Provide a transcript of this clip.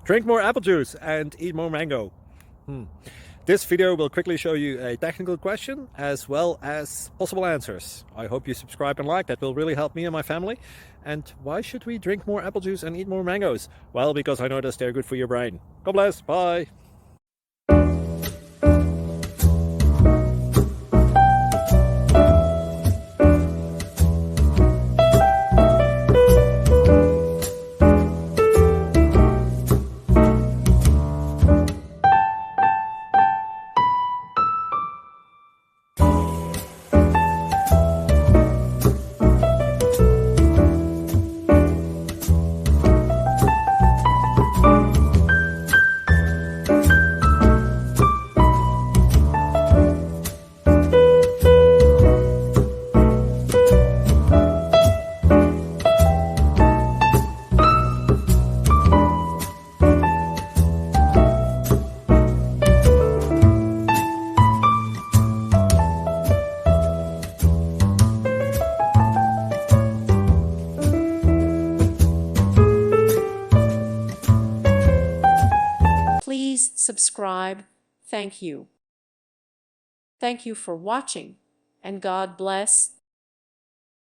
Drink more apple juice and eat more mango. This video will quickly show you a technical question as well as possible answers. I hope you subscribe and like, that will really help me and my family. And why should we drink more apple juice and eat more mangoes? Well, because I noticed they're good for your brain. God bless, bye! Please subscribe. Thank you. Thank you for watching, and God bless.